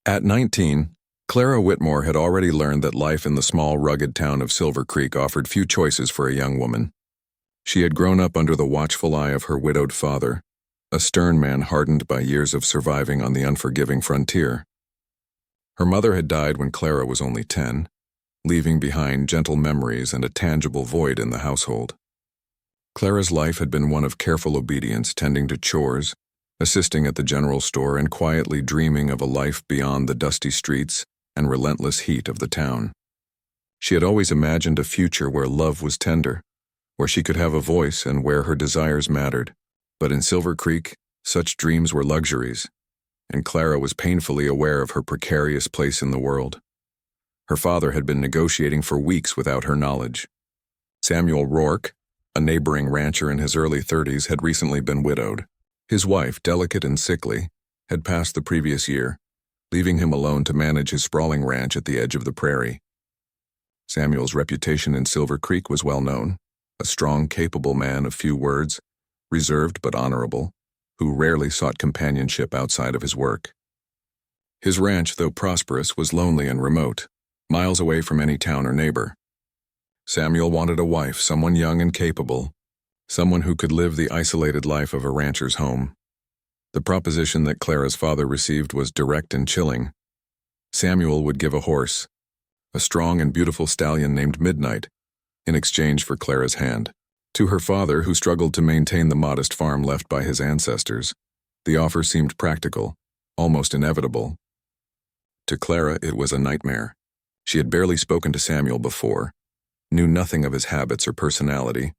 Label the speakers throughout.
Speaker 1: At 19, Clara Whitmore had already learned that life in the small, rugged town of Silver Creek offered few choices for a young woman. She had grown up under the watchful eye of her widowed father, a stern man hardened by years of surviving on the unforgiving frontier. Her mother had died when Clara was only 10, leaving behind gentle memories and a tangible void in the household. Clara's life had been one of careful obedience, tending to chores, assisting at the general store, and quietly dreaming of a life beyond the dusty streets and relentless heat of the town. She had always imagined a future where love was tender, where she could have a voice and where her desires mattered. But in Silver Creek, such dreams were luxuries, and Clara was painfully aware of her precarious place in the world. Her father had been negotiating for weeks without her knowledge. Samuel Rourke, a neighboring rancher in his early 30s, had recently been widowed. His wife, delicate and sickly, had passed the previous year, leaving him alone to manage his sprawling ranch at the edge of the prairie. Samuel's reputation in Silver Creek was well known, a strong, capable man of few words, reserved but honorable, who rarely sought companionship outside of his work. His ranch, though prosperous, was lonely and remote, miles away from any town or neighbor. Samuel wanted a wife, someone young and capable, someone who could live the isolated life of a rancher's home. The proposition that Clara's father received was direct and chilling. Samuel would give a horse, a strong and beautiful stallion named Midnight, in exchange for Clara's hand. To her father, who struggled to maintain the modest farm left by his ancestors, the offer seemed practical, almost inevitable. To Clara, it was a nightmare. She had barely spoken to Samuel before, knew nothing of his habits or personality,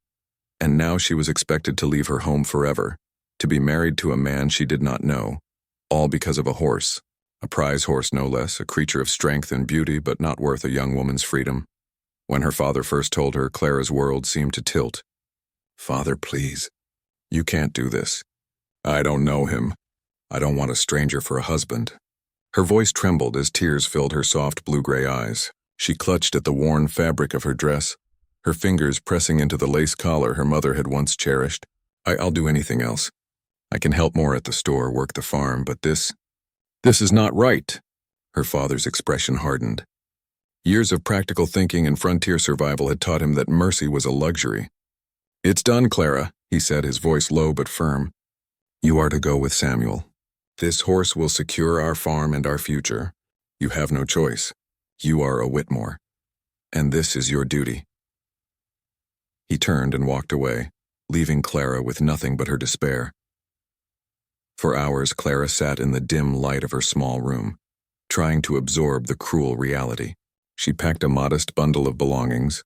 Speaker 1: and now she was expected to leave her home forever, to be married to a man she did not know, all because of a horse, a prize horse no less, a creature of strength and beauty but not worth a young woman's freedom. When her father first told her, Clara's world seemed to tilt. "Father, please. You can't do this. I don't know him. I don't want a stranger for a husband." Her voice trembled as tears filled her soft blue-gray eyes. She clutched at the worn fabric of her dress, her fingers pressing into the lace collar her mother had once cherished. I'll do anything else. I can help more at the store, work the farm, but this is not right." Her father's expression hardened. Years of practical thinking and frontier survival had taught him that mercy was a luxury. "It's done, Clara," he said, his voice low but firm. "You are to go with Samuel. This horse will secure our farm and our future. You have no choice. You are a Whitmore, and this is your duty." He turned and walked away, leaving Clara with nothing but her despair. For hours, Clara sat in the dim light of her small room, trying to absorb the cruel reality. She packed a modest bundle of belongings,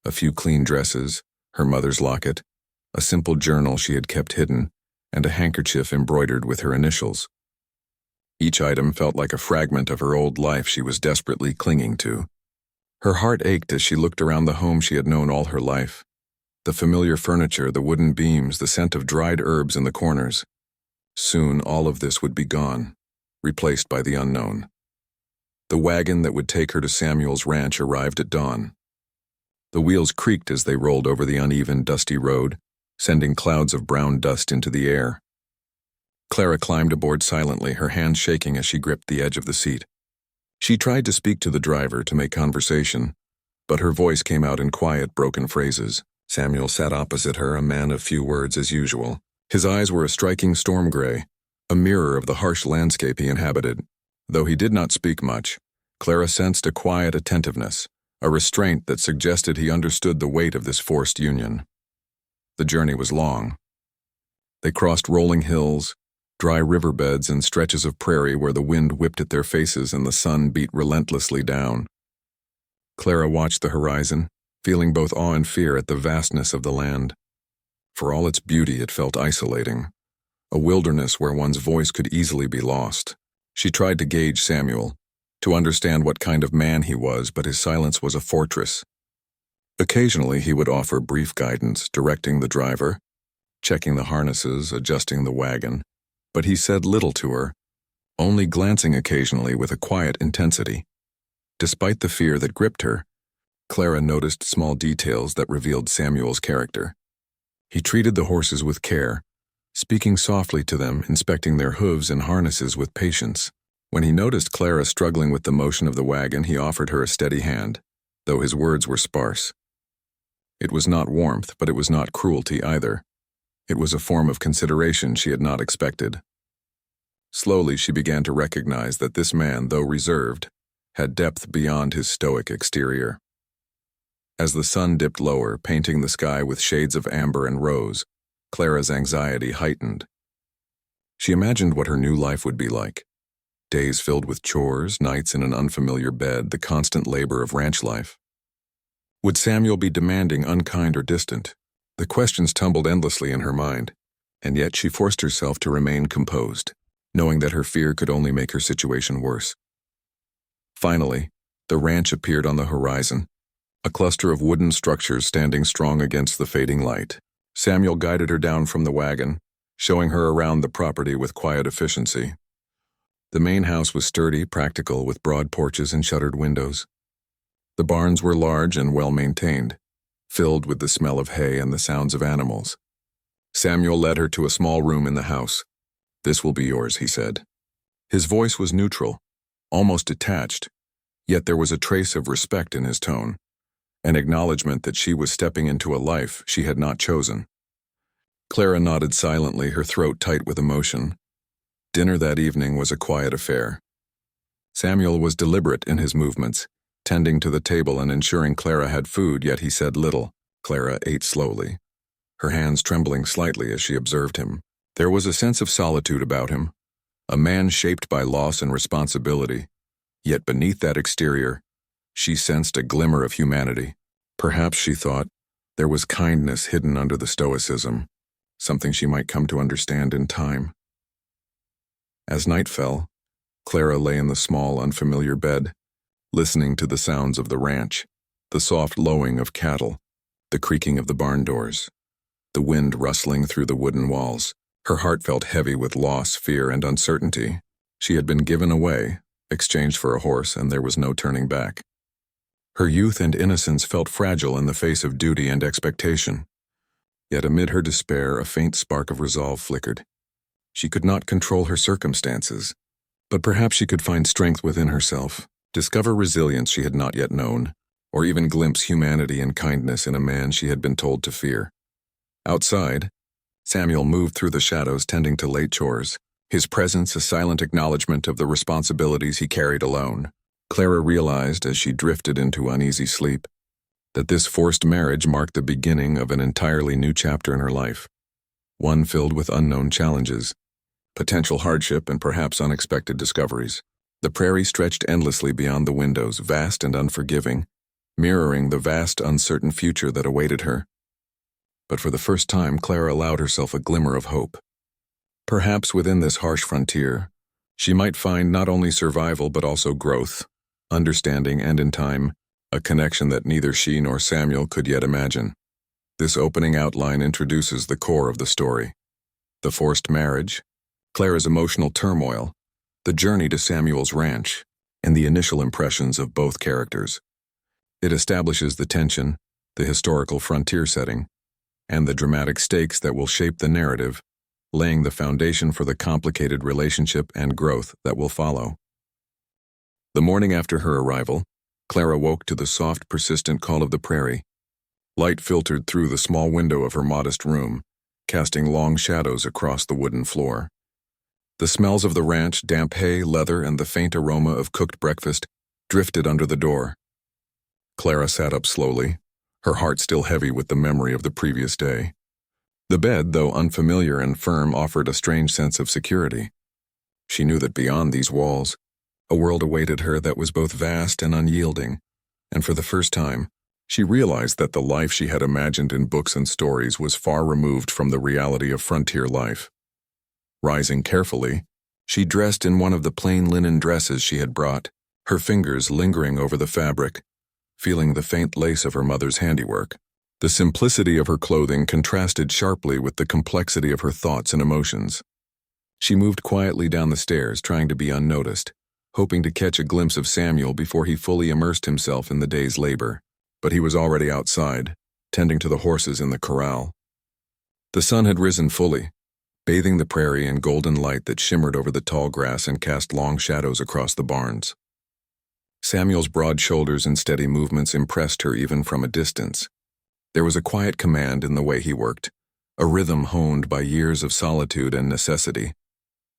Speaker 1: a few clean dresses, her mother's locket, a simple journal she had kept hidden, and a handkerchief embroidered with her initials. Each item felt like a fragment of her old life she was desperately clinging to. Her heart ached as she looked around the home she had known all her life. The familiar furniture, the wooden beams, the scent of dried herbs in the corners. Soon all of this would be gone, replaced by the unknown. The wagon that would take her to Samuel's ranch arrived at dawn. The wheels creaked as they rolled over the uneven, dusty road, sending clouds of brown dust into the air. Clara climbed aboard silently, her hands shaking as she gripped the edge of the seat. She tried to speak to the driver, to make conversation, but her voice came out in quiet, broken phrases. Samuel sat opposite her, a man of few words as usual. His eyes were a striking storm gray, a mirror of the harsh landscape he inhabited. Though he did not speak much, Clara sensed a quiet attentiveness, a restraint that suggested he understood the weight of this forced union. The journey was long. They crossed rolling hills, dry riverbeds, and stretches of prairie where the wind whipped at their faces and the sun beat relentlessly down. Clara watched the horizon, feeling both awe and fear at the vastness of the land. For all its beauty, it felt isolating, a wilderness where one's voice could easily be lost. She tried to gauge Samuel, to understand what kind of man he was, but his silence was a fortress. Occasionally he would offer brief guidance, directing the driver, checking the harnesses, adjusting the wagon, but he said little to her, only glancing occasionally with a quiet intensity. Despite the fear that gripped her, Clara noticed small details that revealed Samuel's character. He treated the horses with care, speaking softly to them, inspecting their hooves and harnesses with patience. When he noticed Clara struggling with the motion of the wagon, he offered her a steady hand, though his words were sparse. It was not warmth, but it was not cruelty either. It was a form of consideration she had not expected. Slowly, she began to recognize that this man, though reserved, had depth beyond his stoic exterior. As the sun dipped lower, painting the sky with shades of amber and rose, Clara's anxiety heightened. She imagined what her new life would be like. Days filled with chores, nights in an unfamiliar bed, the constant labor of ranch life. Would Samuel be demanding, unkind, or distant? The questions tumbled endlessly in her mind, and yet she forced herself to remain composed, knowing that her fear could only make her situation worse. Finally, the ranch appeared on the horizon, a cluster of wooden structures standing strong against the fading light. Samuel guided her down from the wagon, showing her around the property with quiet efficiency. The main house was sturdy, practical, with broad porches and shuttered windows. The barns were large and well-maintained, filled with the smell of hay and the sounds of animals. Samuel led her to a small room in the house. "This will be yours," he said. His voice was neutral, almost detached, yet there was a trace of respect in his tone, an acknowledgement that she was stepping into a life she had not chosen. Clara nodded silently, her throat tight with emotion. Dinner that evening was a quiet affair. Samuel was deliberate in his movements, tending to the table and ensuring Clara had food, yet he said little. Clara ate slowly, her hands trembling slightly as she observed him. There was a sense of solitude about him, a man shaped by loss and responsibility, yet beneath that exterior, she sensed a glimmer of humanity. Perhaps, she thought, there was kindness hidden under the stoicism, something she might come to understand in time. As night fell, Clara lay in the small, unfamiliar bed, listening to the sounds of the ranch, the soft lowing of cattle, the creaking of the barn doors, the wind rustling through the wooden walls. Her heart felt heavy with loss, fear, and uncertainty. She had been given away, exchanged for a horse, and there was no turning back. Her youth and innocence felt fragile in the face of duty and expectation. Yet amid her despair, a faint spark of resolve flickered. She could not control her circumstances, but perhaps she could find strength within herself, discover resilience she had not yet known, or even glimpse humanity and kindness in a man she had been told to fear. Outside, Samuel moved through the shadows, tending to late chores, his presence a silent acknowledgement of the responsibilities he carried alone. Clara realized, as she drifted into uneasy sleep, that this forced marriage marked the beginning of an entirely new chapter in her life, one filled with unknown challenges, potential hardship, and perhaps unexpected discoveries. The prairie stretched endlessly beyond the windows, vast and unforgiving, mirroring the vast, uncertain future that awaited her. But for the first time, Clara allowed herself a glimmer of hope. Perhaps within this harsh frontier, she might find not only survival but also growth, understanding, and in time, a connection that neither she nor Samuel could yet imagine. This opening outline introduces the core of the story: the forced marriage, Clara's emotional turmoil, the journey to Samuel's ranch, and the initial impressions of both characters. It establishes the tension, the historical frontier setting, and the dramatic stakes that will shape the narrative, laying the foundation for the complicated relationship and growth that will follow. The morning after her arrival, Clara woke to the soft, persistent call of the prairie. Light filtered through the small window of her modest room, casting long shadows across the wooden floor. The smells of the ranch, damp hay, leather, and the faint aroma of cooked breakfast drifted under the door. Clara sat up slowly, her heart still heavy with the memory of the previous day. The bed, though unfamiliar and firm, offered a strange sense of security. She knew that beyond these walls, a world awaited her that was both vast and unyielding, and for the first time, she realized that the life she had imagined in books and stories was far removed from the reality of frontier life. Rising carefully, she dressed in one of the plain linen dresses she had brought, her fingers lingering over the fabric, feeling the faint lace of her mother's handiwork. The simplicity of her clothing contrasted sharply with the complexity of her thoughts and emotions. She moved quietly down the stairs, trying to be unnoticed, hoping to catch a glimpse of Samuel before he fully immersed himself in the day's labor. But he was already outside, tending to the horses in the corral. The sun had risen fully, bathing the prairie in golden light that shimmered over the tall grass and cast long shadows across the barns. Samuel's broad shoulders and steady movements impressed her even from a distance. There was a quiet command in the way he worked, a rhythm honed by years of solitude and necessity.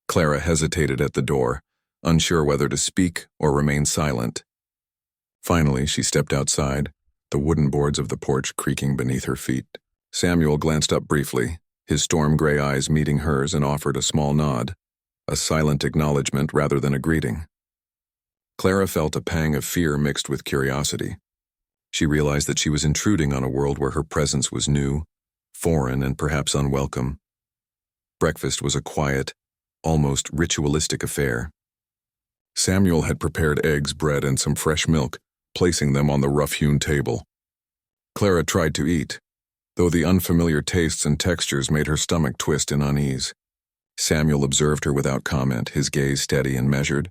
Speaker 1: Clara hesitated at the door, unsure whether to speak or remain silent. Finally, she stepped outside, the wooden boards of the porch creaking beneath her feet. Samuel glanced up briefly, his storm-gray eyes meeting hers, and offered a small nod, a silent acknowledgement rather than a greeting. Clara felt a pang of fear mixed with curiosity. She realized that she was intruding on a world where her presence was new, foreign, and perhaps unwelcome. Breakfast was a quiet, almost ritualistic affair. Samuel had prepared eggs, bread, and some fresh milk, placing them on the rough-hewn table. Clara tried to eat, though the unfamiliar tastes and textures made her stomach twist in unease. Samuel observed her without comment, his gaze steady and measured.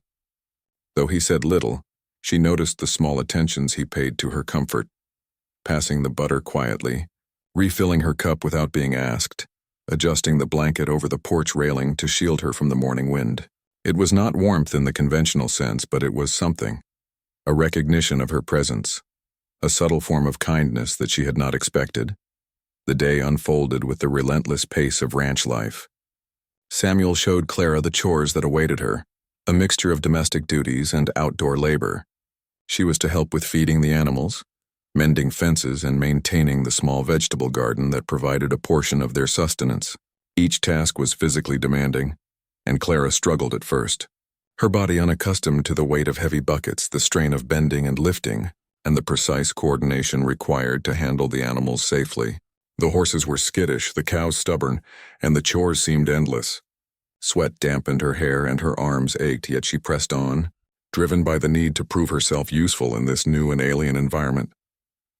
Speaker 1: Though he said little, she noticed the small attentions he paid to her comfort, passing the butter quietly, refilling her cup without being asked, adjusting the blanket over the porch railing to shield her from the morning wind. It was not warmth in the conventional sense, but it was something, a recognition of her presence, a subtle form of kindness that she had not expected. The day unfolded with the relentless pace of ranch life. Samuel showed Clara the chores that awaited her, a mixture of domestic duties and outdoor labor. She was to help with feeding the animals, mending fences, and maintaining the small vegetable garden that provided a portion of their sustenance. Each task was physically demanding, and Clara struggled at first, her body unaccustomed to the weight of heavy buckets, the strain of bending and lifting, and the precise coordination required to handle the animals safely. The horses were skittish, the cows stubborn, and the chores seemed endless. Sweat dampened her hair and her arms ached, yet she pressed on, driven by the need to prove herself useful in this new and alien environment.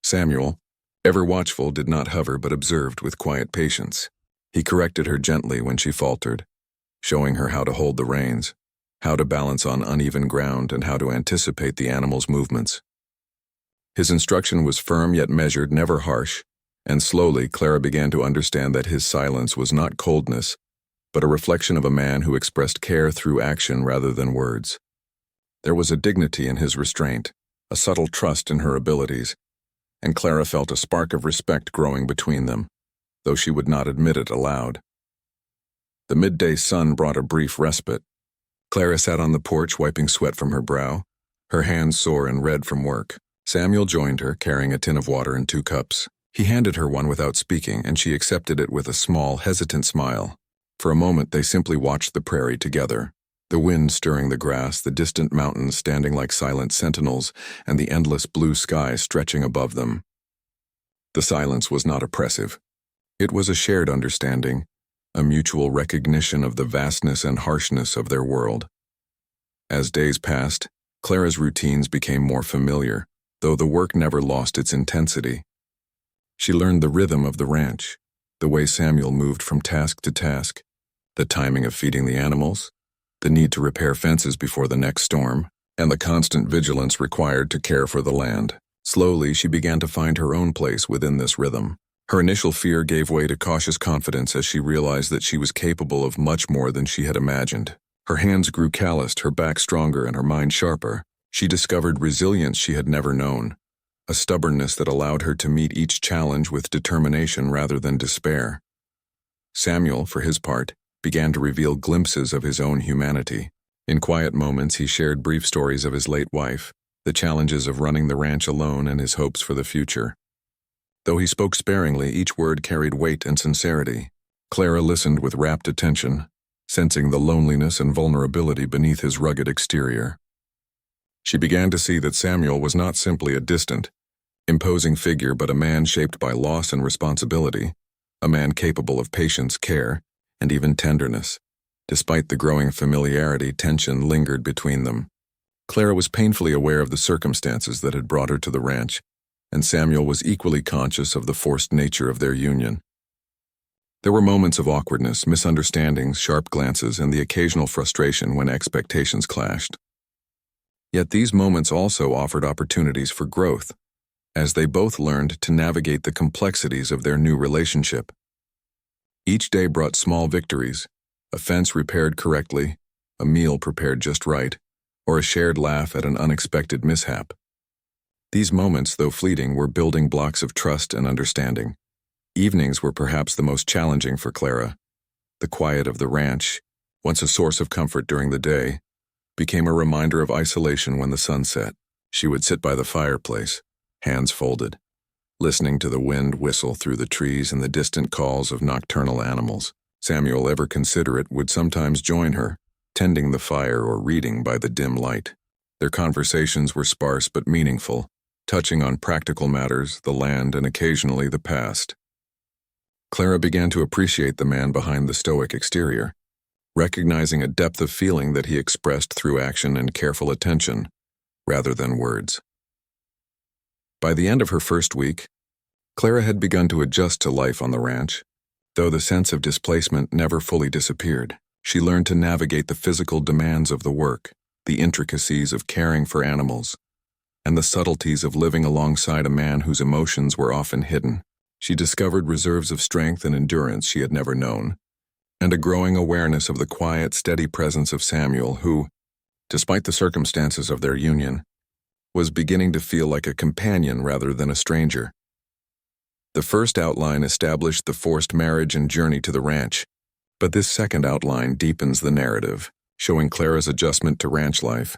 Speaker 1: Samuel, ever watchful, did not hover but observed with quiet patience. He corrected her gently when she faltered, showing her how to hold the reins, how to balance on uneven ground, and how to anticipate the animal's movements. His instruction was firm yet measured, never harsh, and slowly Clara began to understand that his silence was not coldness, but a reflection of a man who expressed care through action rather than words. There was a dignity in his restraint, a subtle trust in her abilities, and Clara felt a spark of respect growing between them, though she would not admit it aloud. The midday sun brought a brief respite. Clara sat on the porch, wiping sweat from her brow, her hands sore and red from work. Samuel joined her, carrying a tin of water and 2 cups. He handed her one without speaking, and she accepted it with a small, hesitant smile. For a moment they simply watched the prairie together, the wind stirring the grass, the distant mountains standing like silent sentinels, and the endless blue sky stretching above them. The silence was not oppressive. It was a shared understanding, a mutual recognition of the vastness and harshness of their world. As days passed, Clara's routines became more familiar, though the work never lost its intensity. She learned the rhythm of the ranch, the way Samuel moved from task to task, the timing of feeding the animals, the need to repair fences before the next storm, and the constant vigilance required to care for the land. Slowly, she began to find her own place within this rhythm. Her initial fear gave way to cautious confidence as she realized that she was capable of much more than she had imagined. Her hands grew calloused, her back stronger, and her mind sharper. She discovered resilience she had never known, a stubbornness that allowed her to meet each challenge with determination rather than despair. Samuel, for his part, began to reveal glimpses of his own humanity. In quiet moments, he shared brief stories of his late wife, the challenges of running the ranch alone, and his hopes for the future. Though he spoke sparingly, each word carried weight and sincerity. Clara listened with rapt attention, sensing the loneliness and vulnerability beneath his rugged exterior. She began to see that Samuel was not simply a distant, imposing figure, but a man shaped by loss and responsibility, a man capable of patience, care, and even tenderness. Despite the growing familiarity, tension lingered between them. Clara was painfully aware of the circumstances that had brought her to the ranch, and Samuel was equally conscious of the forced nature of their union. There were moments of awkwardness, misunderstandings, sharp glances, and the occasional frustration when expectations clashed. Yet these moments also offered opportunities for growth, as they both learned to navigate the complexities of their new relationship. Each day brought small victories, a fence repaired correctly, a meal prepared just right, or a shared laugh at an unexpected mishap. These moments, though fleeting, were building blocks of trust and understanding. Evenings were perhaps the most challenging for Clara. The quiet of the ranch, once a source of comfort during the day, became a reminder of isolation when the sun set. She would sit by the fireplace, hands folded, listening to the wind whistle through the trees and the distant calls of nocturnal animals. Samuel, ever considerate, would sometimes join her, tending the fire or reading by the dim light. Their conversations were sparse but meaningful, touching on practical matters, the land, and occasionally the past. Clara began to appreciate the man behind the stoic exterior, recognizing a depth of feeling that he expressed through action and careful attention, rather than words. By the end of her first week, Clara had begun to adjust to life on the ranch. Though the sense of displacement never fully disappeared, she learned to navigate the physical demands of the work, the intricacies of caring for animals, and the subtleties of living alongside a man whose emotions were often hidden. She discovered reserves of strength and endurance she had never known, and a growing awareness of the quiet, steady presence of Samuel who, despite the circumstances of their union, was beginning to feel like a companion rather than a stranger. The first outline established the forced marriage and journey to the ranch, but this second outline deepens the narrative, showing Clara's adjustment to ranch life,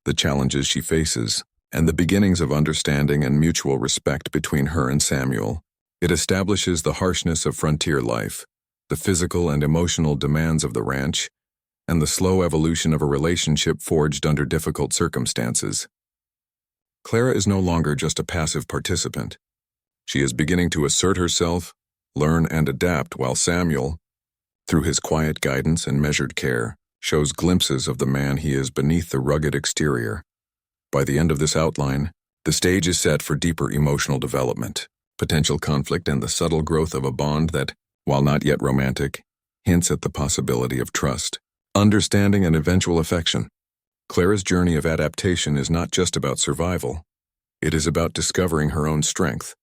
Speaker 1: the challenges she faces, and the beginnings of understanding and mutual respect between her and Samuel. It establishes the harshness of frontier life, the physical and emotional demands of the ranch, and the slow evolution of a relationship forged under difficult circumstances. Clara is no longer just a passive participant. She is beginning to assert herself, learn and adapt, while Samuel, through his quiet guidance and measured care, shows glimpses of the man he is beneath the rugged exterior. By the end of this outline, the stage is set for deeper emotional development, potential conflict, and the subtle growth of a bond that, while not yet romantic, hints at the possibility of trust, understanding, and eventual affection. Clara's journey of adaptation is not just about survival. It is about discovering her own strength,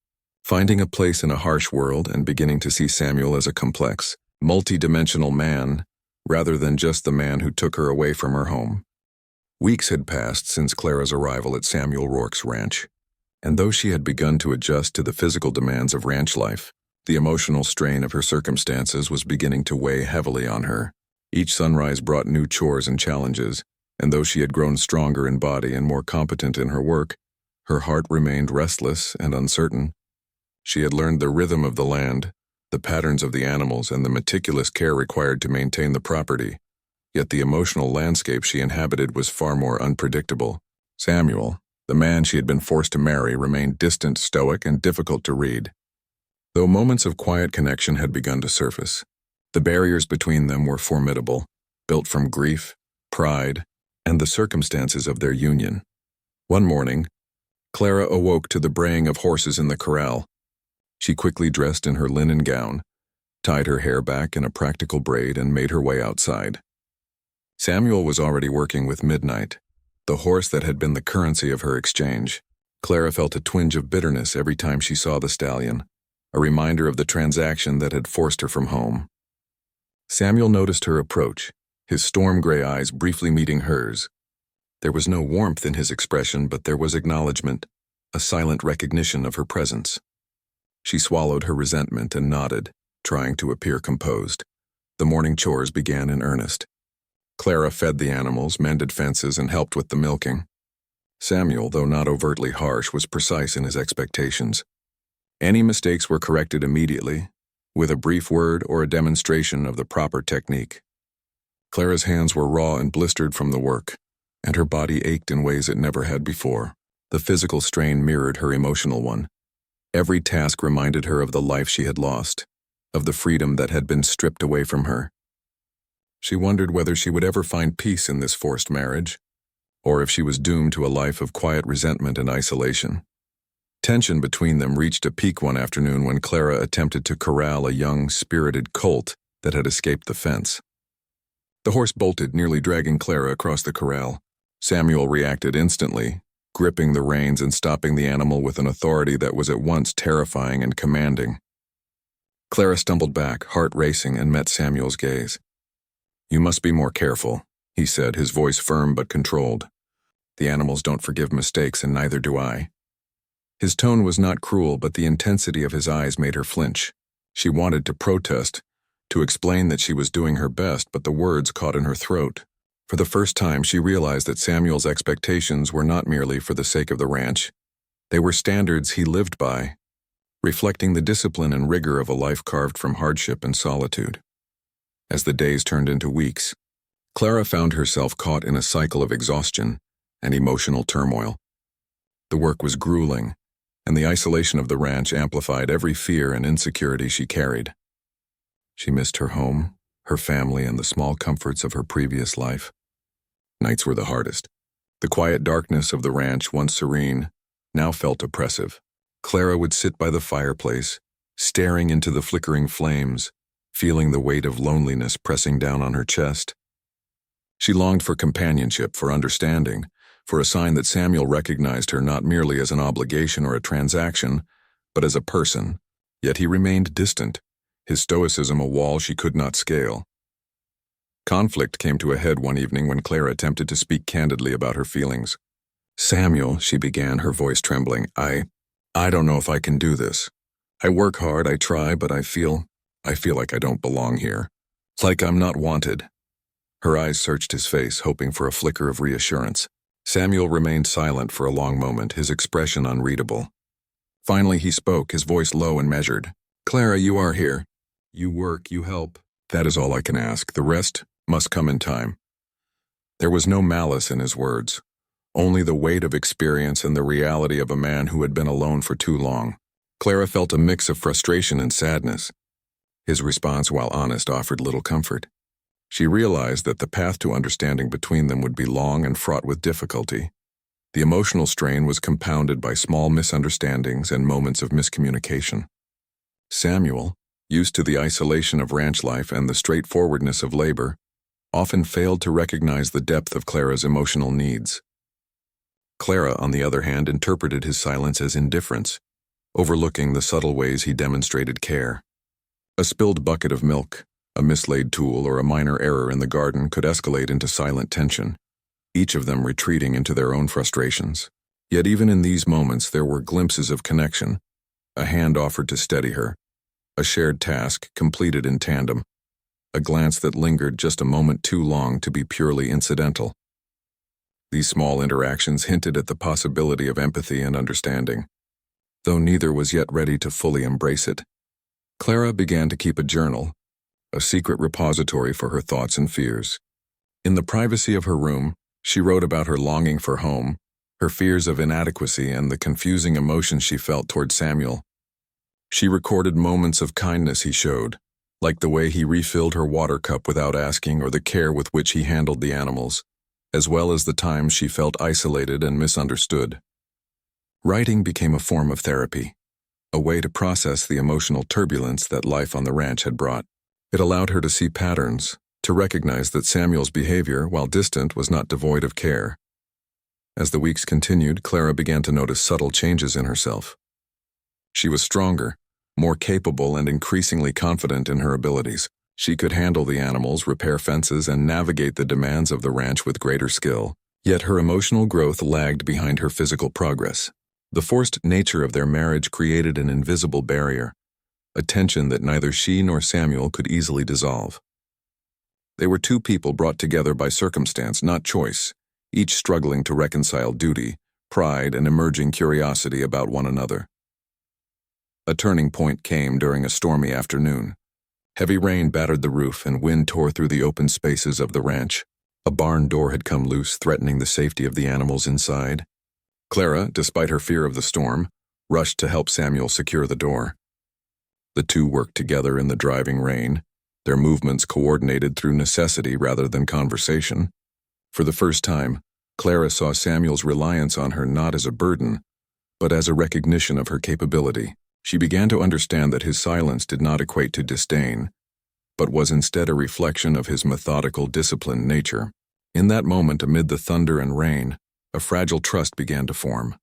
Speaker 1: finding a place in a harsh world and beginning to see Samuel as a complex, multi-dimensional man, rather than just the man who took her away from her home. Weeks had passed since Clara's arrival at Samuel Rourke's ranch, and though she had begun to adjust to the physical demands of ranch life, the emotional strain of her circumstances was beginning to weigh heavily on her. Each sunrise brought new chores and challenges, and though she had grown stronger in body and more competent in her work, her heart remained restless and uncertain. She had learned the rhythm of the land, the patterns of the animals, and the meticulous care required to maintain the property. Yet the emotional landscape she inhabited was far more unpredictable. Samuel, the man she had been forced to marry, remained distant, stoic, and difficult to read. Though moments of quiet connection had begun to surface, the barriers between them were formidable, built from grief, pride, and the circumstances of their union. One morning, Clara awoke to the braying of horses in the corral. She quickly dressed in her linen gown, tied her hair back in a practical braid, and made her way outside. Samuel was already working with Midnight, the horse that had been the currency of her exchange. Clara felt a twinge of bitterness every time she saw the stallion, a reminder of the transaction that had forced her from home. Samuel noticed her approach, his storm-gray eyes briefly meeting hers. There was no warmth in his expression, but there was acknowledgement, a silent recognition of her presence. She swallowed her resentment and nodded, trying to appear composed. The morning chores began in earnest. Clara fed the animals, mended fences, and helped with the milking. Samuel, though not overtly harsh, was precise in his expectations. Any mistakes were corrected immediately, with a brief word or a demonstration of the proper technique. Clara's hands were raw and blistered from the work, and her body ached in ways it never had before. The physical strain mirrored her emotional one. Every task reminded her of the life she had lost, of the freedom that had been stripped away from her. She wondered whether she would ever find peace in this forced marriage, or if she was doomed to a life of quiet resentment and isolation. Tension between them reached a peak one afternoon when Clara attempted to corral a young, spirited colt that had escaped the fence. The horse bolted, nearly dragging Clara across the corral. Samuel reacted instantly, gripping the reins and stopping the animal with an authority that was at once terrifying and commanding. Clara stumbled back, heart racing, and met Samuel's gaze. "You must be more careful," he said, his voice firm but controlled. "The animals don't forgive mistakes, and neither do I." His tone was not cruel, but the intensity of his eyes made her flinch. She wanted to protest, to explain that she was doing her best, but the words caught in her throat. For the first time, she realized that Samuel's expectations were not merely for the sake of the ranch. They were standards he lived by, reflecting the discipline and rigor of a life carved from hardship and solitude. As the days turned into weeks, Clara found herself caught in a cycle of exhaustion and emotional turmoil. The work was grueling, and the isolation of the ranch amplified every fear and insecurity she carried. She missed her home, her family, and the small comforts of her previous life. Nights were the hardest. The quiet darkness of the ranch, once serene, now felt oppressive. Clara would sit by the fireplace, staring into the flickering flames, feeling the weight of loneliness pressing down on her chest. She longed for companionship, for understanding, for a sign that Samuel recognized her not merely as an obligation or a transaction, but as a person. Yet he remained distant, his stoicism a wall she could not scale. Conflict came to a head one evening when Clara attempted to speak candidly about her feelings. "Samuel," she began, her voice trembling, I don't know if I can do this. I work hard, I try, but I feel like I don't belong here. It's like I'm not wanted." Her eyes searched his face, hoping for a flicker of reassurance. Samuel remained silent for a long moment, his expression unreadable. Finally he spoke, his voice low and measured. "Clara, you are here. You work, you help. That is all I can ask. The rest must come in time." There was no malice in his words, only the weight of experience and the reality of a man who had been alone for too long. Clara felt a mix of frustration and sadness. His response, while honest, offered little comfort. She realized that the path to understanding between them would be long and fraught with difficulty. The emotional strain was compounded by small misunderstandings and moments of miscommunication. Samuel, used to the isolation of ranch life and the straightforwardness of labor, often failed to recognize the depth of Clara's emotional needs. Clara, on the other hand, interpreted his silence as indifference, overlooking the subtle ways he demonstrated care. A spilled bucket of milk, a mislaid tool, or a minor error in the garden could escalate into silent tension, each of them retreating into their own frustrations. Yet even in these moments there were glimpses of connection, a hand offered to steady her, a shared task completed in tandem, a glance that lingered just a moment too long to be purely incidental. These small interactions hinted at the possibility of empathy and understanding, though neither was yet ready to fully embrace it. Clara began to keep a journal, a secret repository for her thoughts and fears. In the privacy of her room, she wrote about her longing for home, her fears of inadequacy, and the confusing emotions she felt toward Samuel. She recorded moments of kindness he showed, like the way he refilled her water cup without asking or the care with which he handled the animals, as well as the times she felt isolated and misunderstood. Writing became a form of therapy, a way to process the emotional turbulence that life on the ranch had brought. It allowed her to see patterns, to recognize that Samuel's behavior, while distant, was not devoid of care. As the weeks continued, Clara began to notice subtle changes in herself. She was stronger, more capable, and increasingly confident in her abilities. She could handle the animals, repair fences, and navigate the demands of the ranch with greater skill. Yet her emotional growth lagged behind her physical progress. The forced nature of their marriage created an invisible barrier, a tension that neither she nor Samuel could easily dissolve. They were two people brought together by circumstance, not choice, each struggling to reconcile duty, pride, and emerging curiosity about one another. A turning point came during a stormy afternoon. Heavy rain battered the roof and wind tore through the open spaces of the ranch. A barn door had come loose, threatening the safety of the animals inside. Clara, despite her fear of the storm, rushed to help Samuel secure the door. The two worked together in the driving rain, their movements coordinated through necessity rather than conversation. For the first time, Clara saw Samuel's reliance on her not as a burden, but as a recognition of her capability. She began to understand that his silence did not equate to disdain, but was instead a reflection of his methodical, disciplined nature. In that moment, amid the thunder and rain, a fragile trust began to form.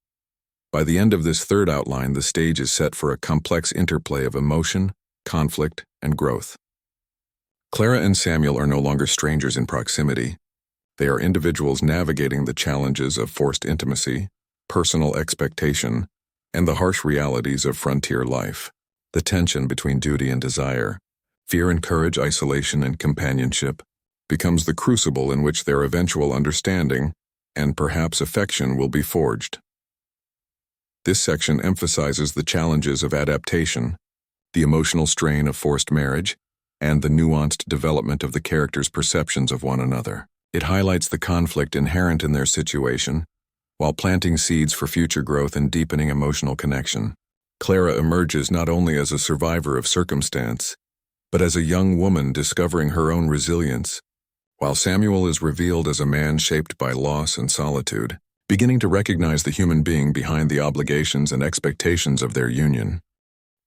Speaker 1: By the end of this third outline, the stage is set for a complex interplay of emotion, conflict, and growth. Clara and Samuel are no longer strangers in proximity. They are individuals navigating the challenges of forced intimacy, personal expectation, and the harsh realities of frontier life. The tension between duty and desire, fear and courage, isolation and companionship, becomes the crucible in which their eventual understanding and perhaps affection will be forged. This section emphasizes the challenges of adaptation, the emotional strain of forced marriage, and the nuanced development of the characters' perceptions of one another. It highlights the conflict inherent in their situation, while planting seeds for future growth and deepening emotional connection. Clara emerges not only as a survivor of circumstance, but as a young woman discovering her own resilience, while Samuel is revealed as a man shaped by loss and solitude, beginning to recognize the human being behind the obligations and expectations of their union.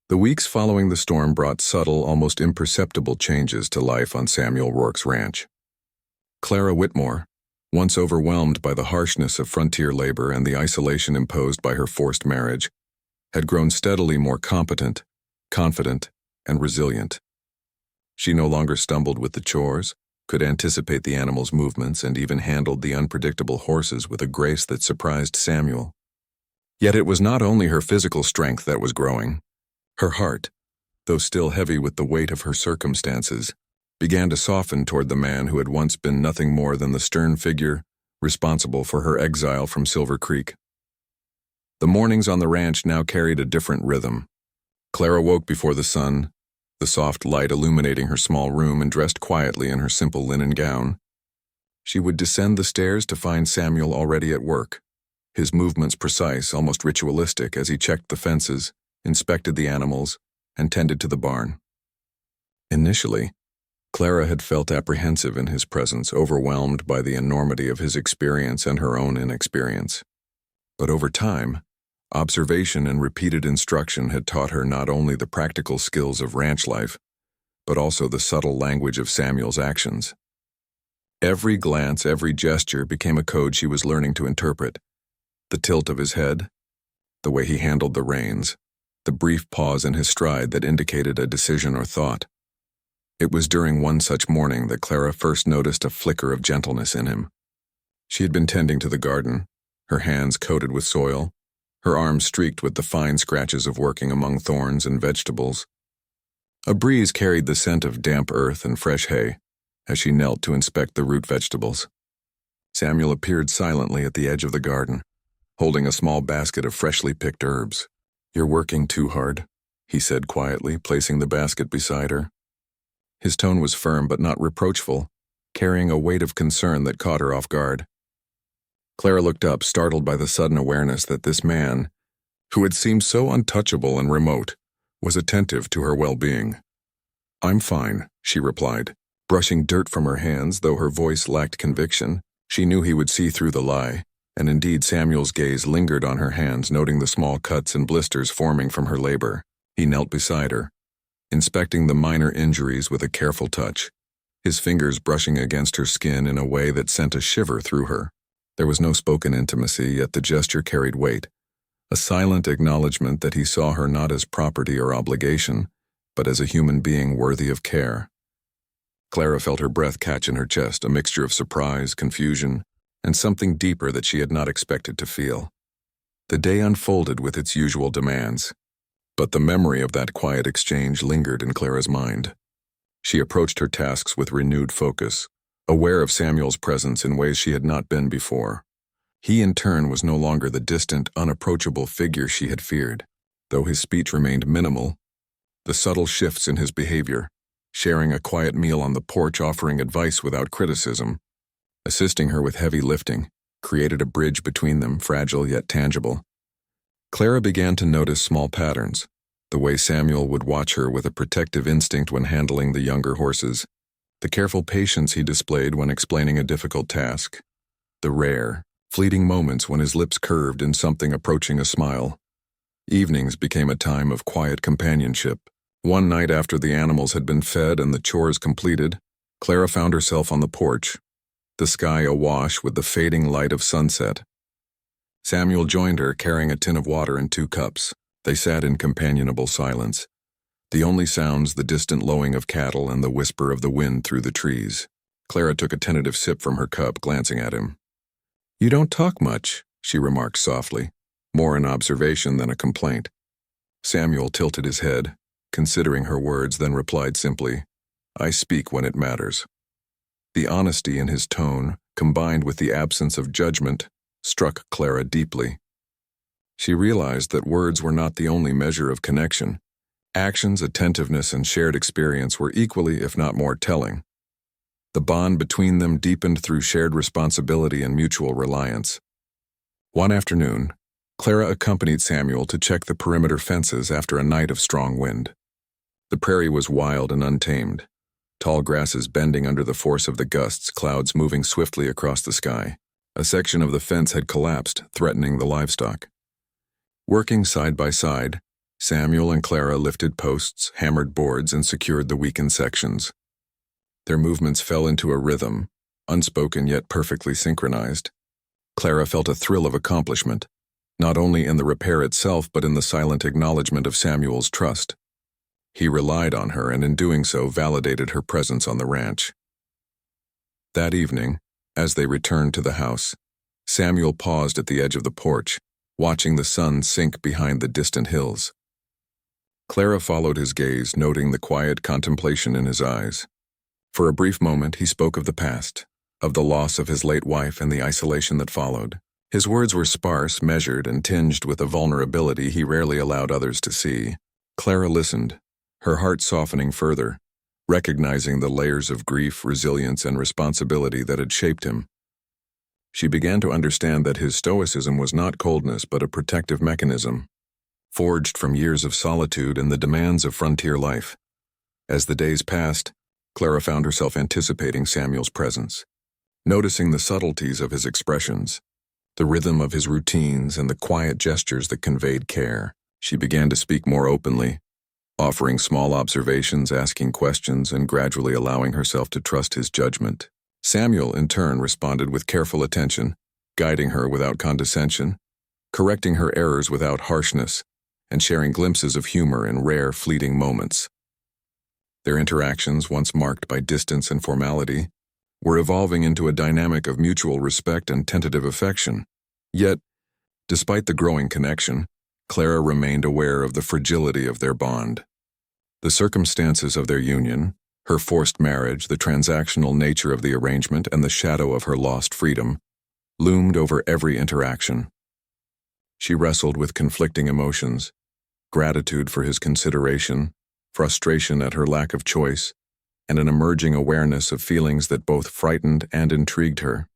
Speaker 1: The weeks following the storm brought subtle, almost imperceptible changes to life on Samuel Rourke's ranch. Clara Whitmore, once overwhelmed by the harshness of frontier labor and the isolation imposed by her forced marriage, had grown steadily more competent, confident, and resilient. She no longer stumbled with the chores, could anticipate the animals' movements, and even handled the unpredictable horses with a grace that surprised Samuel. Yet it was not only her physical strength that was growing. Her heart, though still heavy with the weight of her circumstances, began to soften toward the man who had once been nothing more than the stern figure responsible for her exile from Silver Creek. The mornings on the ranch now carried a different rhythm. Clara woke before the sun, the soft light illuminating her small room, and dressed quietly in her simple linen gown. She would descend the stairs to find Samuel already at work, his movements precise, almost ritualistic, as he checked the fences, inspected the animals, and tended to the barn. Initially, Clara had felt apprehensive in his presence, overwhelmed by the enormity of his experience and her own inexperience. But over time, observation and repeated instruction had taught her not only the practical skills of ranch life, but also the subtle language of Samuel's actions. Every glance, every gesture became a code she was learning to interpret. The tilt of his head, the way he handled the reins, the brief pause in his stride that indicated a decision or thought. It was during one such morning that Clara first noticed a flicker of gentleness in him. She had been tending to the garden, her hands coated with soil, her arms streaked with the fine scratches of working among thorns and vegetables. A breeze carried the scent of damp earth and fresh hay as she knelt to inspect the root vegetables. Samuel appeared silently at the edge of the garden, holding a small basket of freshly picked herbs. "You're working too hard," he said quietly, placing the basket beside her. His tone was firm but not reproachful, carrying a weight of concern that caught her off guard. Clara looked up, startled by the sudden awareness that this man, who had seemed so untouchable and remote, was attentive to her well-being. "I'm fine," she replied, brushing dirt from her hands. Though her voice lacked conviction, she knew he would see through the lie, and indeed Samuel's gaze lingered on her hands, noting the small cuts and blisters forming from her labor. He knelt beside her, inspecting the minor injuries with a careful touch, his fingers brushing against her skin in a way that sent a shiver through her. There was no spoken intimacy, yet the gesture carried weight, a silent acknowledgement that he saw her not as property or obligation, but as a human being worthy of care. Clara felt her breath catch in her chest, a mixture of surprise, confusion, and something deeper that she had not expected to feel. The day unfolded with its usual demands, but the memory of that quiet exchange lingered in Clara's mind. She approached her tasks with renewed focus, aware of Samuel's presence in ways she had not been before. He, in turn, was no longer the distant, unapproachable figure she had feared. Though his speech remained minimal, the subtle shifts in his behavior, sharing a quiet meal on the porch, offering advice without criticism, assisting her with heavy lifting, created a bridge between them, fragile yet tangible. Clara began to notice small patterns, the way Samuel would watch her with a protective instinct when handling the younger horses, the careful patience he displayed when explaining a difficult task, the rare, fleeting moments when his lips curved in something approaching a smile. Evenings became a time of quiet companionship. One night after the animals had been fed and the chores completed, Clara found herself on the porch, the sky awash with the fading light of sunset. Samuel joined her, carrying a tin of water and 2 cups. They sat in companionable silence, The only sounds the distant lowing of cattle and the whisper of the wind through the trees. Clara took a tentative sip from her cup, glancing at him. "You don't talk much," she remarked softly, more an observation than a complaint. Samuel tilted his head, considering her words, then replied simply, "I speak when it matters." The honesty in his tone, combined with the absence of judgment, struck Clara deeply. She realized that words were not the only measure of connection. Actions, attentiveness, and shared experience were equally, if not more, telling. The bond between them deepened through shared responsibility and mutual reliance. One afternoon, Clara accompanied Samuel to check the perimeter fences after a night of strong wind. The prairie was wild and untamed, tall grasses bending under the force of the gusts, clouds moving swiftly across the sky. A section of the fence had collapsed, threatening the livestock. Working side by side, Samuel and Clara lifted posts, hammered boards, and secured the weakened sections. Their movements fell into a rhythm, unspoken yet perfectly synchronized. Clara felt a thrill of accomplishment, not only in the repair itself but in the silent acknowledgement of Samuel's trust. He relied on her and in doing so validated her presence on the ranch. That evening, as they returned to the house, Samuel paused at the edge of the porch, watching the sun sink behind the distant hills. Clara followed his gaze, noting the quiet contemplation in his eyes. For a brief moment he spoke of the past, of the loss of his late wife and the isolation that followed. His words were sparse, measured, and tinged with a vulnerability he rarely allowed others to see. Clara listened, her heart softening further, recognizing the layers of grief, resilience, and responsibility that had shaped him. She began to understand that his stoicism was not coldness but a protective mechanism, forged from years of solitude and the demands of frontier life. As the days passed, Clara found herself anticipating Samuel's presence, noticing the subtleties of his expressions, the rhythm of his routines, and the quiet gestures that conveyed care. She began to speak more openly, offering small observations, asking questions, and gradually allowing herself to trust his judgment. Samuel, in turn, responded with careful attention, guiding her without condescension, correcting her errors without harshness, and sharing glimpses of humor in rare, fleeting moments. Their interactions, once marked by distance and formality, were evolving into a dynamic of mutual respect and tentative affection. Yet, despite the growing connection, Clara remained aware of the fragility of their bond. The circumstances of their union, her forced marriage, the transactional nature of the arrangement, and the shadow of her lost freedom, loomed over every interaction. She wrestled with conflicting emotions, gratitude for his consideration, frustration at her lack of choice, and an emerging awareness of feelings that both frightened and intrigued her.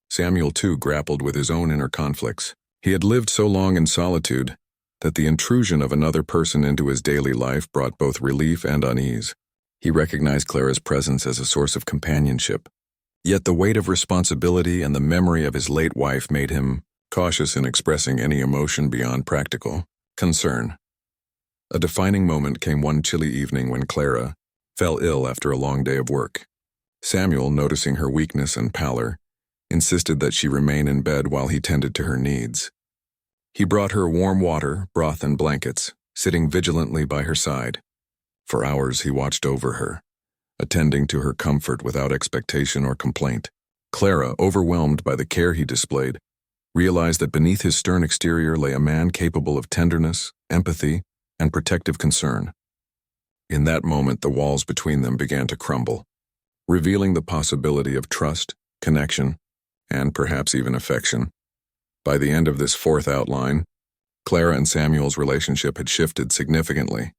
Speaker 1: Samuel, too, grappled with his own inner conflicts. He had lived so long in solitude that the intrusion of another person into his daily life brought both relief and unease. He recognized Clara's presence as a source of companionship, yet the weight of responsibility and the memory of his late wife made him cautious in expressing any emotion beyond practical concern. A defining moment came one chilly evening when Clara fell ill after a long day of work. Samuel, noticing her weakness and pallor, insisted that she remain in bed while he tended to her needs. He brought her warm water, broth, and blankets, sitting vigilantly by her side. For hours he watched over her, attending to her comfort without expectation or complaint. Clara, overwhelmed by the care he displayed, realized that beneath his stern exterior lay a man capable of tenderness, empathy, and protective concern. In that moment, the walls between them began to crumble, revealing the possibility of trust, connection, and perhaps even affection. By the end of this fourth outline, Clara and Samuel's relationship had shifted significantly.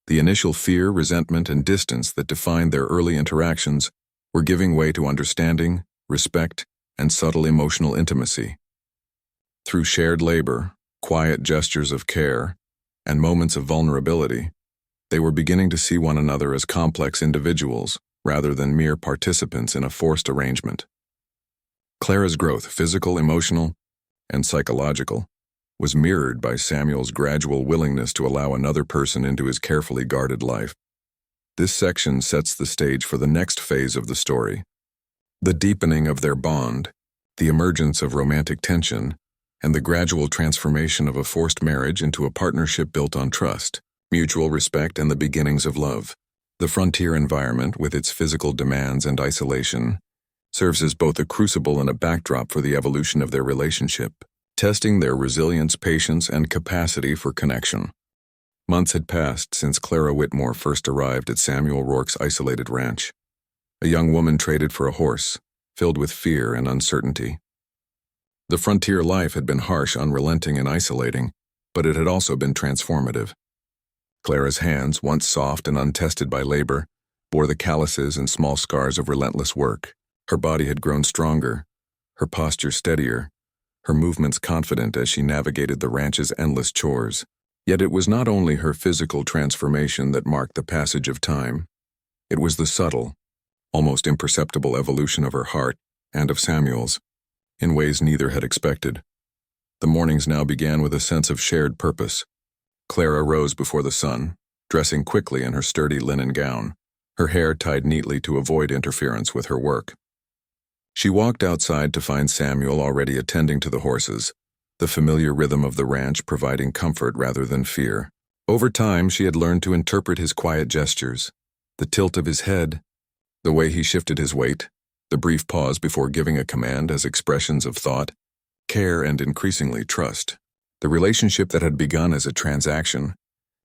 Speaker 1: The initial fear, resentment, and distance that defined their early interactions were giving way to understanding, respect, and subtle emotional intimacy. Through shared labor, quiet gestures of care, and moments of vulnerability, they were beginning to see one another as complex individuals rather than mere participants in a forced arrangement. Clara's growth, physical, emotional, and psychological, was mirrored by Samuel's gradual willingness to allow another person into his carefully guarded life. This section sets the stage for the next phase of the story: the deepening of their bond, the emergence of romantic tension, and the gradual transformation of a forced marriage into a partnership built on trust. mutual respect, and the beginnings of love. The frontier environment, with its physical demands and isolation, serves as both a crucible and a backdrop for the evolution of their relationship, testing their resilience, patience, and capacity for connection. Months had passed since Clara Whitmore first arrived at Samuel Rourke's isolated ranch. A young woman traded for a horse, filled with fear and uncertainty. The frontier life had been harsh, unrelenting, and isolating, but it had also been transformative. Clara's hands, once soft and untested by labor, bore the calluses and small scars of relentless work. Her body had grown stronger, her posture steadier, her movements confident as she navigated the ranch's endless chores. Yet it was not only her physical transformation that marked the passage of time. It was the subtle, almost imperceptible evolution of her heart and of Samuel's, in ways neither had expected. The mornings now began with a sense of shared purpose. Clara rose before the sun, dressing quickly in her sturdy linen gown, her hair tied neatly to avoid interference with her work. She walked outside to find Samuel already attending to the horses, the familiar rhythm of the ranch providing comfort rather than fear. Over time, she had learned to interpret his quiet gestures, the tilt of his head, the way he shifted his weight, the brief pause before giving a command as expressions of thought, care, and increasingly trust. The relationship that had begun as a transaction,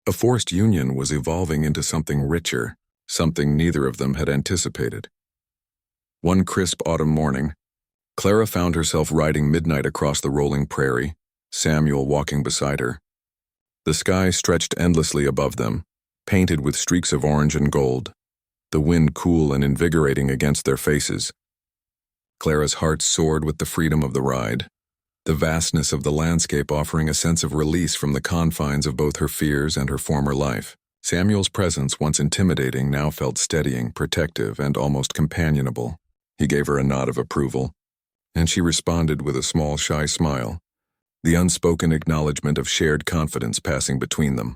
Speaker 1: a forced union, was evolving into something richer, something neither of them had anticipated. One crisp autumn morning, Clara found herself riding midnight across the rolling prairie, Samuel walking beside her. The sky stretched endlessly above them, painted with streaks of orange and gold, the wind cool and invigorating against their faces. Clara's heart soared with the freedom of the ride, the vastness of the landscape offering a sense of release from the confines of both her fears and her former life. Samuel's presence, once intimidating, now felt steadying, protective, and almost companionable. He gave her a nod of approval, and she responded with a small, shy smile, the unspoken acknowledgement of shared confidence passing between them.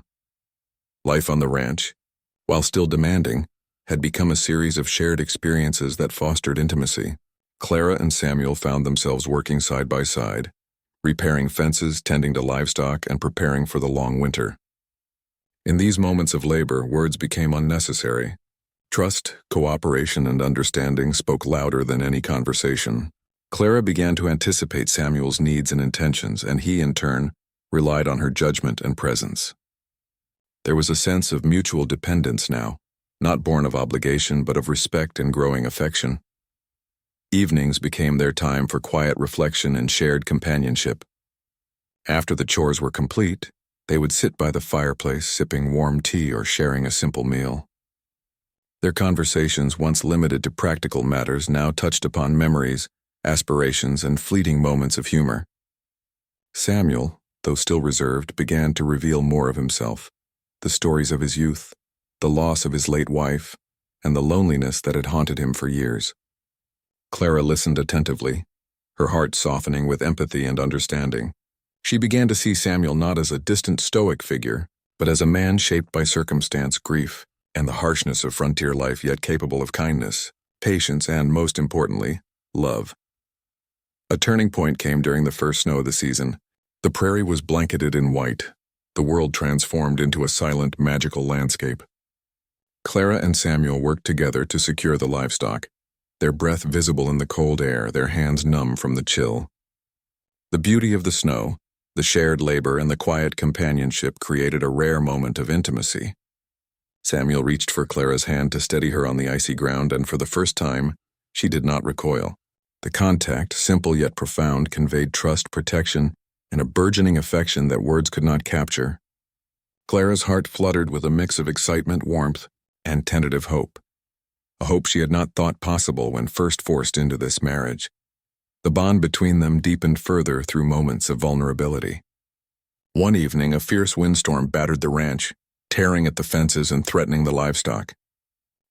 Speaker 1: Life on the ranch, while still demanding, had become a series of shared experiences that fostered intimacy. Clara and Samuel found themselves working side by side, repairing fences, tending to livestock, and preparing for the long winter. In these moments of labor, words became unnecessary. Trust, cooperation, and understanding spoke louder than any conversation. Clara began to anticipate Samuel's needs and intentions, and he, in turn, relied on her judgment and presence. There was a sense of mutual dependence now, not born of obligation but of respect and growing affection. Evenings became their time for quiet reflection and shared companionship. After the chores were complete, they would sit by the fireplace sipping warm tea or sharing a simple meal. Their conversations, once limited to practical matters, now touched upon memories, aspirations, and fleeting moments of humor. Samuel, though still reserved, began to reveal more of himself, the stories of his youth, the loss of his late wife, and the loneliness that had haunted him for years. Clara listened attentively, her heart softening with empathy and understanding. She began to see Samuel not as a distant stoic figure, but as a man shaped by circumstance, grief, and the harshness of frontier life, yet capable of kindness, patience, and, most importantly, love. A turning point came during the first snow of the season. The prairie was blanketed in white, the world transformed into a silent, magical landscape. Clara and Samuel worked together to secure the livestock, their breath visible in the cold air, their hands numb from the chill. The beauty of the snow, the shared labor, and the quiet companionship created a rare moment of intimacy. Samuel reached for Clara's hand to steady her on the icy ground, and for the first time, she did not recoil. The contact, simple yet profound, conveyed trust, protection, and a burgeoning affection that words could not capture. Clara's heart fluttered with a mix of excitement, warmth, and tentative hope. A hope she had not thought possible when first forced into this marriage. The bond between them deepened further through moments of vulnerability. One evening, a fierce windstorm battered the ranch, tearing at the fences and threatening the livestock.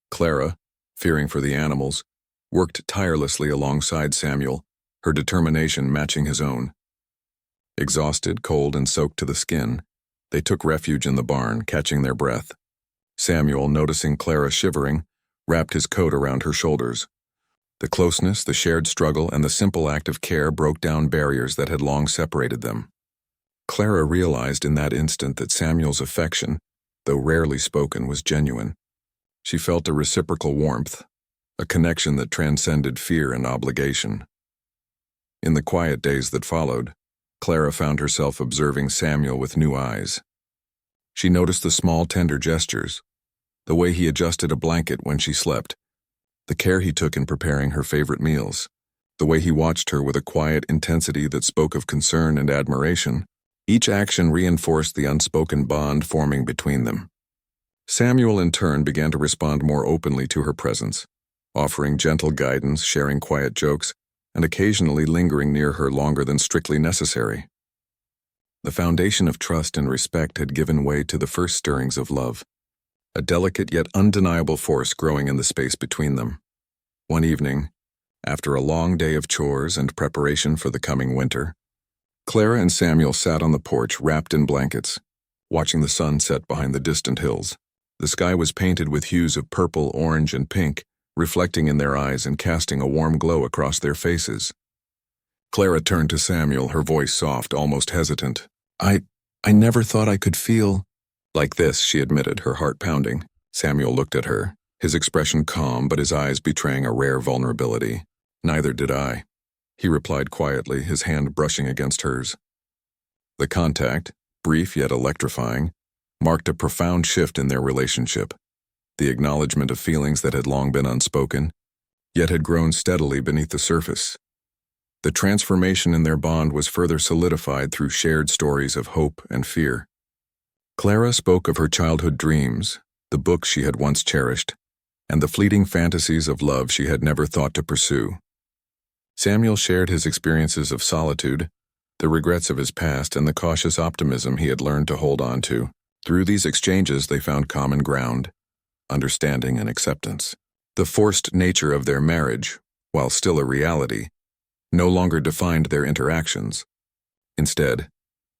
Speaker 1: Clara, fearing for the animals, worked tirelessly alongside Samuel, her determination matching his own. Exhausted, cold, and soaked to the skin, they took refuge in the barn, catching their breath. Samuel, noticing Clara shivering, wrapped his coat around her shoulders. The closeness, the shared struggle, and the simple act of care broke down barriers that had long separated them. Clara realized in that instant that Samuel's affection, though rarely spoken, was genuine. She felt a reciprocal warmth, a connection that transcended fear and obligation. In the quiet days that followed, Clara found herself observing Samuel with new eyes. She noticed the small, tender gestures, the way he adjusted a blanket when she slept, the care he took in preparing her favorite meals, the way he watched her with a quiet intensity that spoke of concern and admiration. Each action reinforced the unspoken bond forming between them. Samuel, in turn, began to respond more openly to her presence, offering gentle guidance, sharing quiet jokes, and occasionally lingering near her longer than strictly necessary. The foundation of trust and respect had given way to the first stirrings of love, a delicate yet undeniable force growing in the space between them. One evening, after a long day of chores and preparation for the coming winter, Clara and Samuel sat on the porch wrapped in blankets, watching the sun set behind the distant hills. The sky was painted with hues of purple, orange, and pink, reflecting in their eyes and casting a warm glow across their faces. Clara turned to Samuel, her voice soft, almost hesitant. I never thought I could feel like this, she admitted, her heart pounding. Samuel looked at her, his expression calm but his eyes betraying a rare vulnerability. Neither did I, he replied quietly, his hand brushing against hers. The contact, brief yet electrifying, marked a profound shift in their relationship, the acknowledgement of feelings that had long been unspoken, yet had grown steadily beneath the surface. The transformation in their bond was further solidified through shared stories of hope and fear. Clara spoke of her childhood dreams, the books she had once cherished, and the fleeting fantasies of love she had never thought to pursue. Samuel shared his experiences of solitude, the regrets of his past, and the cautious optimism he had learned to hold on to. Through these exchanges they found common ground, understanding and acceptance. The forced nature of their marriage, while still a reality, no longer defined their interactions. Instead,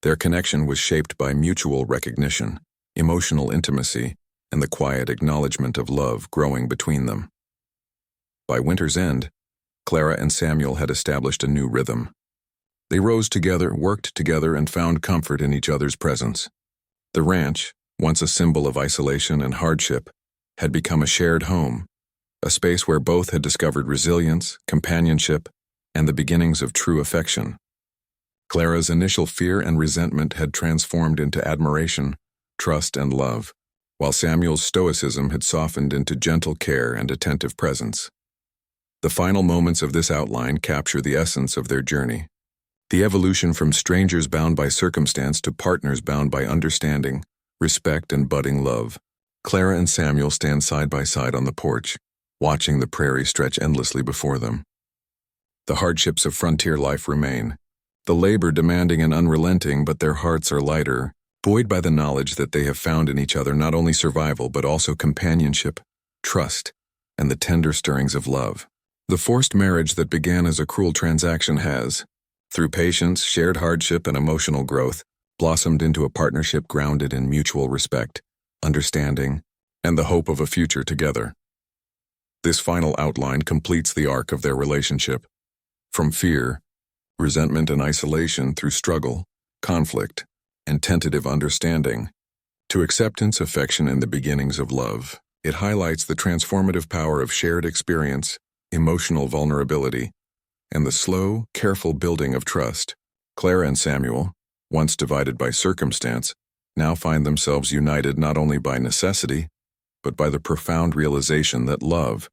Speaker 1: their connection was shaped by mutual recognition, emotional intimacy, and the quiet acknowledgement of love growing between them. By winter's end, Clara and Samuel had established a new rhythm. They rose together, worked together, and found comfort in each other's presence. The ranch, once a symbol of isolation and hardship, had become a shared home, a space where both had discovered resilience, companionship, and the beginnings of true affection. Clara's initial fear and resentment had transformed into admiration, trust, and love, while Samuel's stoicism had softened into gentle care and attentive presence. The final moments of this outline capture the essence of their journey, the evolution from strangers bound by circumstance to partners bound by understanding, respect, and budding love. Clara and Samuel stand side by side on the porch, watching the prairie stretch endlessly before them. The hardships of frontier life remain, the labor demanding and unrelenting, but their hearts are lighter, buoyed by the knowledge that they have found in each other not only survival but also companionship, trust, and the tender stirrings of love. The forced marriage that began as a cruel transaction has, through patience, shared hardship, and emotional growth, blossomed into a partnership grounded in mutual respect, understanding, and the hope of a future together. This final outline completes the arc of their relationship. From fear, resentment, and isolation through struggle, conflict, and tentative understanding, to acceptance, affection, and the beginnings of love, it highlights the transformative power of shared experience, emotional vulnerability, and the slow, careful building of trust. Clara and Samuel, once divided by circumstance, now find themselves united not only by necessity, but by the profound realization that love,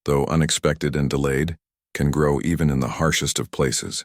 Speaker 1: though unexpected and delayed, can grow even in the harshest of places.